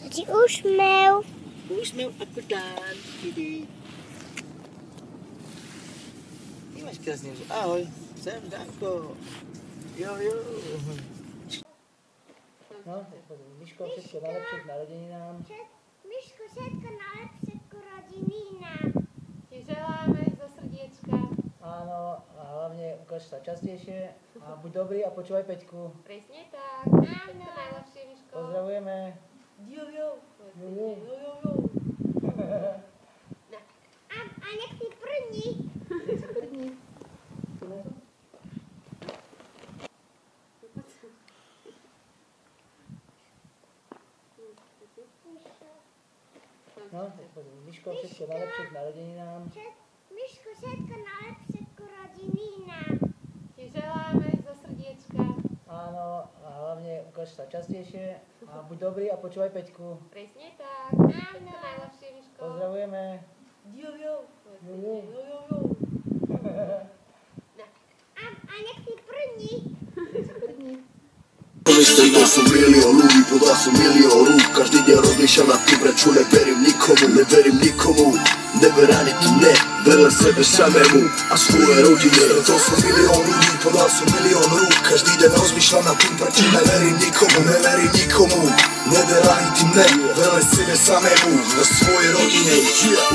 Taký úsmev. Úsmev ako dán, kedy. Ty máš krásne, že ahoj, sem Danko. Jo. No, Miško, všetko najlepšie k narodeninám. Miško, všetko najlepšie k rodinám. Ti želáme zo srdiečka. Áno, a hlavne ukáž sa častejšie a buď dobrý a počúvaj Peťku. Presne tak. Áno. Všetko najlepšie, Miško. Pozdravujeme. Jo. A nech si prní. No, Miško, všetko najlepšie k narodeninám. Miško, všetko najlepšie k rodinám. Ti želáme zo srdiečka. Áno, a hlavne ukáž sa častejšie a buď dobrý a počúvaj Peťku. Presne tak. Áno. Všetko najlepšie, Miško. Pozdravujeme. Jo. A nech si prní. Stejno som milión ľudí, podal som milión rúk. Každý deň rozmýšľam nad tým, prečo neverím nikomu. Never ani ty mne, ver len sebe samému a svojej rodine. Stretol som milión ľudí, podal som milión rúk. Každý deň rozmýšľam nad tým, prečo neverím nikomu. Never ani ty mne, ver len sebe samému a svojej rodine.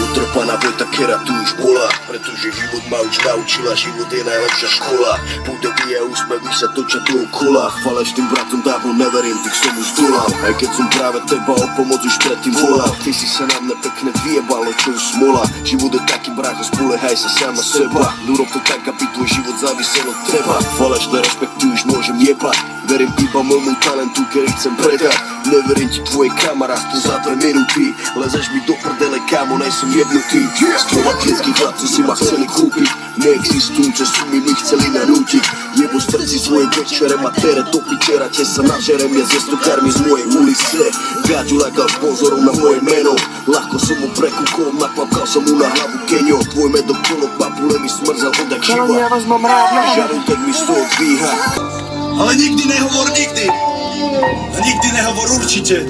Utrpaná Vojta Kera tu už bola, pretože život ma už naučila, život je najlepšia škola. Púdevy a úsmevy sa točia dookola. Falešným bratom dávno neverím, tých som už volal. Aj keď som práve teba o pomoc už predtým volal. Ty si sa na mne pekne vyjebal, no čo už smola. Život je taký brácho, spolehaj sa sám na seba. Urob to tak, aby tvoj život závisel od teba. Falešné respekty už môžem jebať. Verím iba môjmu talentu, ktorý chcem predať. Neverím ti tvojej kamarátstvu za 2 minúty. Lezeš mi do prdele, kámo, nejsem jednutý. Z tvojich detských hladcov si ma chceli kúpiť. Neexistujúce sumy mi chceli nanútiť. Jebo v srdci svoje večere, matere do pičera. Te sa nažerem, ja zestokármi z mojej ulice. Gáďu lákal pozorom na moje meno. Ľahko som mu prekúkol, naklapkal som mu na hlavu keňo. Tvoj medok plno papule mi smrzel odak živa. Ja vás mám rád, Žarutek mi z toho dvíha. Ale nikdy nehovor nikdy. A nikdy nehovor určite.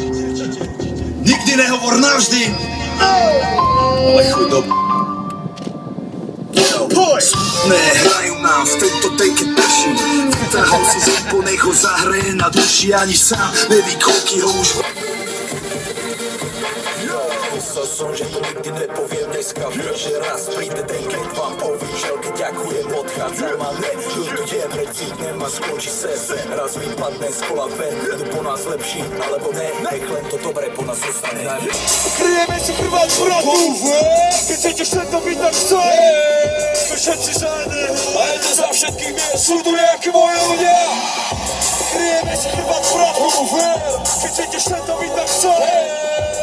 Nikdy nehovor navždy. Ale chuj do... Hrajú nám v tento tej, keď prší. Vytrhol si zimpo, nech ho zahreje na duši. Ani sám neví, koľky ho už... Myslel som, že to nikdy nepoviem dneska. Že raz príde ten, keď vám povím, že keď ďakujem, odchádzam a neľutujem, recitnem a skončí se. Raz vypadne z kola ven, idú po nás lepší, alebo ne, nech len to dobré po nás zostane. Kryjeme si krvať bratu, keď chcete všetko byť tak chcem. My všetci zájde, a je to za všetkých miest, sú tu nejaké moje ľudia. Kryjeme si krvať bratu, keď chcete všetko byť tak chcem.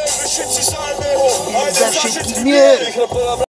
My všetci zájde, a je to za všetkých miest.